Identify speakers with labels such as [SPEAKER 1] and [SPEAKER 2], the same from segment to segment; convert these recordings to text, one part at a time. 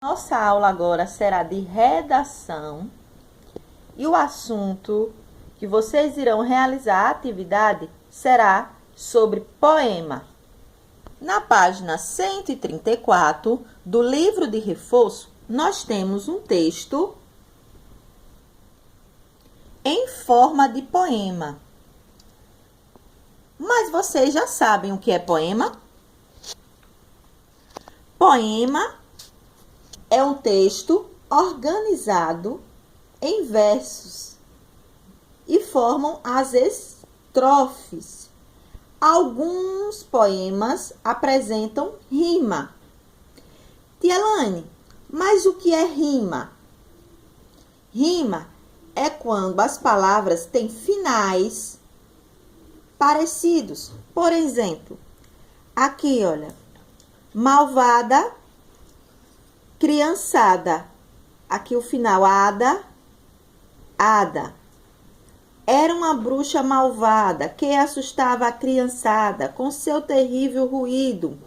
[SPEAKER 1] Nossa aula agora será de redação e o assunto que vocês irão realizar a atividade será sobre poema. Na página 134 do livro de reforço, nós temos um texto em forma de poema. Mas vocês já sabem o que é poema? Poema é um texto organizado em versos e formam as estrofes. Alguns poemas apresentam rima. Tia Elaine, mas o que é rima? Rima é quando as palavras têm finais parecidos. Por exemplo, aqui, olha, malvada, criançada. Aqui o final, ada. Era uma bruxa malvada que assustava a criançada com seu terrível ruído.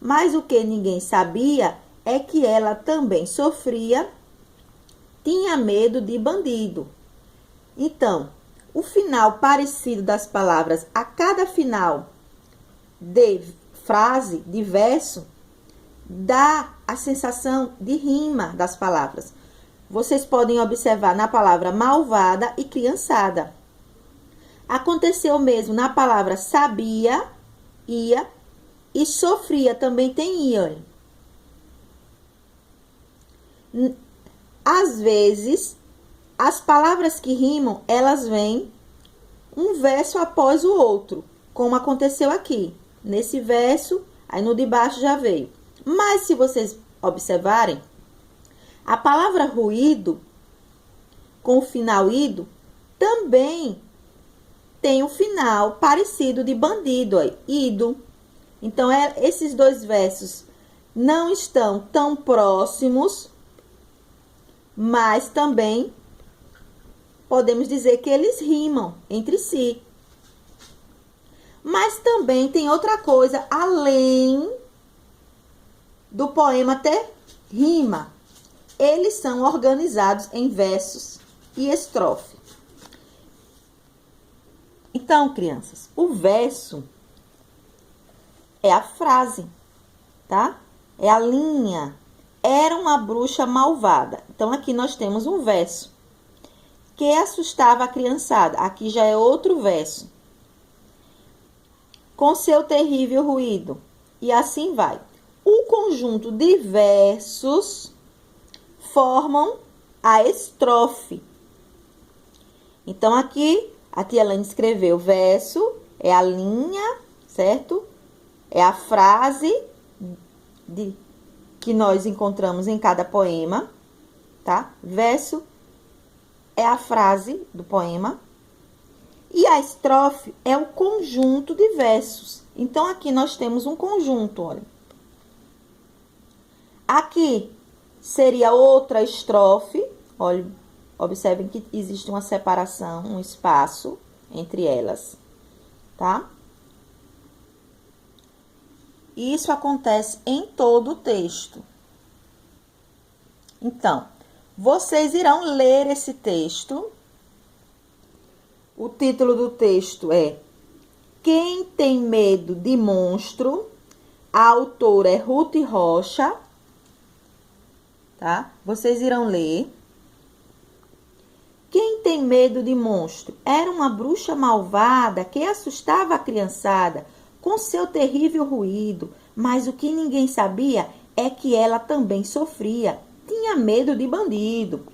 [SPEAKER 1] Mas o que ninguém sabia é que ela também sofria, tinha medo de bandido. Então, o final parecido das palavras a cada final de frase, de verso, dá a sensação de rima das palavras. Vocês podem observar na palavra malvada e criançada. Aconteceu mesmo na palavra sabia, ia, e sofria também tem ia. Às vezes, as palavras que rimam, elas vêm um verso após o outro, como aconteceu aqui. Nesse verso, aí no de baixo já veio. Mas se vocês observarem, a palavra ruído, com o final ido, também tem um final parecido de bandido, ó, ido. Então, esses dois versos não estão tão próximos, mas também podemos dizer que eles rimam entre si. Mas também tem outra coisa, além do poema ter rima. Eles são organizados em versos e estrofe. Então, crianças, o verso é a frase, tá? É a linha. Era uma bruxa malvada. Então, aqui nós temos um verso que assustava a criançada. Aqui já é outro verso. Com seu terrível ruído. E assim vai. O conjunto de versos formam a estrofe. Então, aqui, a tia Elaine escreveu verso, é a linha, certo? É a frase que nós encontramos em cada poema, tá? Verso é a frase do poema. E a estrofe é o conjunto de versos. Então, aqui nós temos um conjunto, olha. Aqui seria outra estrofe. Olha, observem que existe uma separação, um espaço entre elas, tá? Isso acontece em todo o texto. Então, vocês irão ler esse texto. O título do texto é Quem tem medo de monstro? A autora é Ruth Rocha. Tá? Vocês irão ler. Quem tem medo de monstro? Era uma bruxa malvada que assustava a criançada com seu terrível ruído, mas o que ninguém sabia é que ela também sofria, tinha medo de bandido.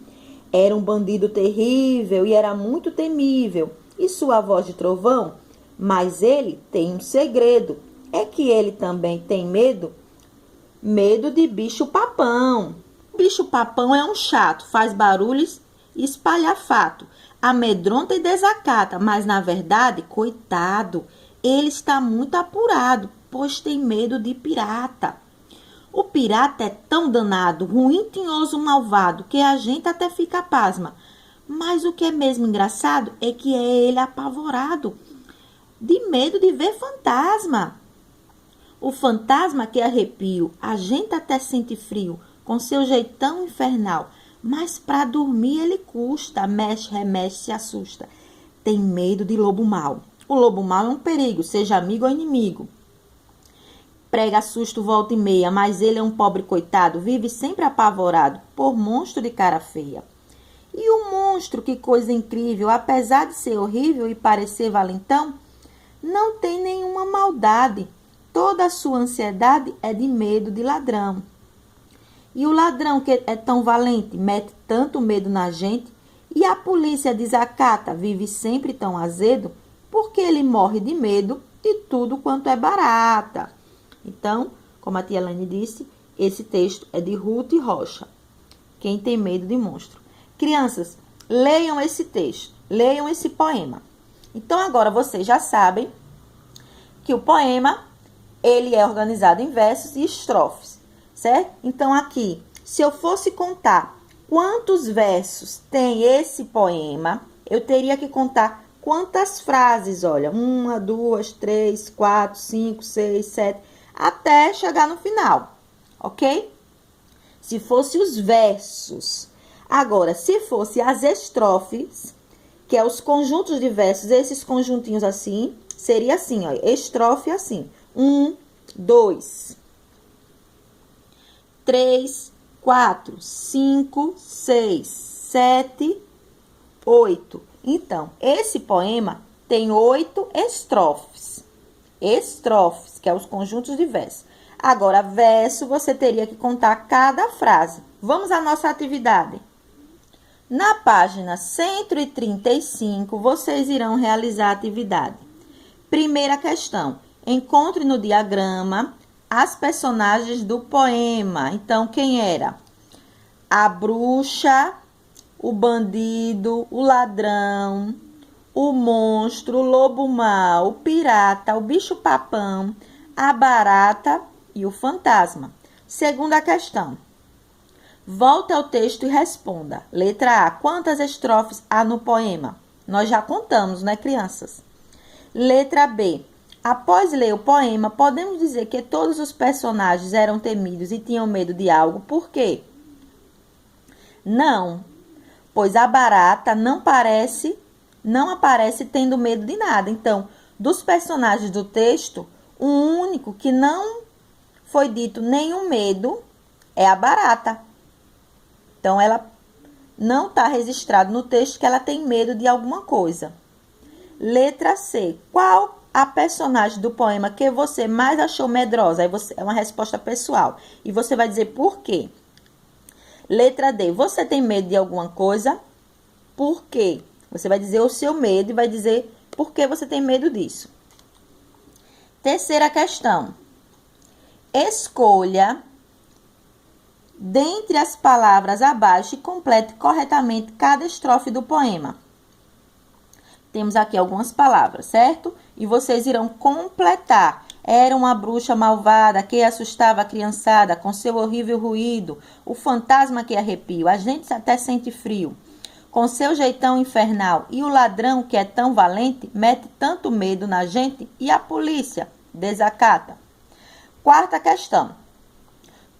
[SPEAKER 1] Era um bandido terrível e era muito temível, e sua voz de trovão, mas ele tem um segredo, é que ele também tem medo de bicho-papão. Bicho-papão é um chato, faz barulhos e espalhafato, amedronta e desacata, mas na verdade, coitado, ele está muito apurado, pois tem medo de pirata. O pirata é tão danado, ruim, tinhoso, malvado, que a gente até fica pasma. Mas o que é mesmo engraçado é que é ele apavorado, de medo de ver fantasma. O fantasma que arrepio, a gente até sente frio, com seu jeitão infernal. Mas para dormir ele custa, mexe, remexe, se assusta. Tem medo de lobo mau. O lobo mau é um perigo, seja amigo ou inimigo. Prega susto volta e meia, mas ele é um pobre coitado, vive sempre apavorado por monstro de cara feia. E o monstro, que coisa incrível, apesar de ser horrível e parecer valentão, não tem nenhuma maldade. Toda a sua ansiedade é de medo de ladrão. E o ladrão, que é tão valente, mete tanto medo na gente, e a polícia desacata, vive sempre tão azedo, porque ele morre de medo de tudo quanto é barata. Então, como a tia Elaine disse, esse texto é de Ruth Rocha. Quem tem medo de monstro. Crianças, leiam esse texto, leiam esse poema. Então, agora vocês já sabem que o poema, ele é organizado em versos e estrofes, certo? Então, aqui, se eu fosse contar quantos versos tem esse poema, eu teria que contar quantas frases, olha, 1, 2, 3, 4, 5, 6, 7, até chegar no final, ok? Se fosse os versos. Agora, se fosse as estrofes, que é os conjuntos de versos, esses conjuntinhos assim, seria assim, ó, estrofe assim. 1, 2, 3, 4, 5, 6, 7, 8. Então, esse poema tem 8 estrofes. Estrofes, que é os conjuntos de versos. Agora, verso, você teria que contar cada frase. Vamos à nossa atividade. Na página 135, vocês irão realizar a atividade. Primeira questão. Encontre no diagrama as personagens do poema. Então, quem era? A bruxa, o bandido, o ladrão, o monstro, o lobo mau, o pirata, o bicho-papão, a barata e o fantasma. Segunda questão. Volte ao texto e responda. Letra A. Quantas estrofes há no poema? Nós já contamos, né, crianças? Letra B. Após ler o poema, podemos dizer que todos os personagens eram temidos e tinham medo de algo. Por quê? Não, pois a barata não aparece tendo medo de nada. Então, dos personagens do texto, o único que não foi dito nenhum medo é a barata. Então, ela não está registrado no texto que ela tem medo de alguma coisa. Letra C. Qual a personagem do poema que você mais achou medrosa? Aí é uma resposta pessoal. E você vai dizer por quê. Letra D. Você tem medo de alguma coisa? Por quê? Você vai dizer o seu medo e vai dizer por que você tem medo disso. Terceira questão. Escolha dentre as palavras abaixo e complete corretamente cada estrofe do poema. Temos aqui algumas palavras, certo? E vocês irão completar. Era uma bruxa malvada que assustava a criançada com seu horrível ruído. O fantasma que arrepia, a gente até sente frio. Com seu jeitão infernal. E o ladrão que é tão valente, mete tanto medo na gente e a polícia desacata. Quarta questão.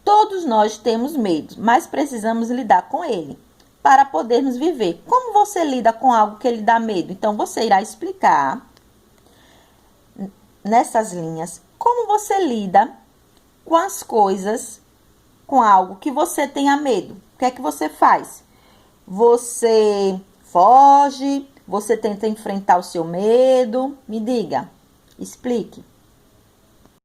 [SPEAKER 1] Todos nós temos medo, mas precisamos lidar com ele para podermos viver. Como você lida com algo que lhe dá medo? Então, você irá explicar nessas linhas como você lida com as coisas, com algo que você tenha medo. O que é que você faz? Você foge? Você tenta enfrentar o seu medo? Me diga, explique.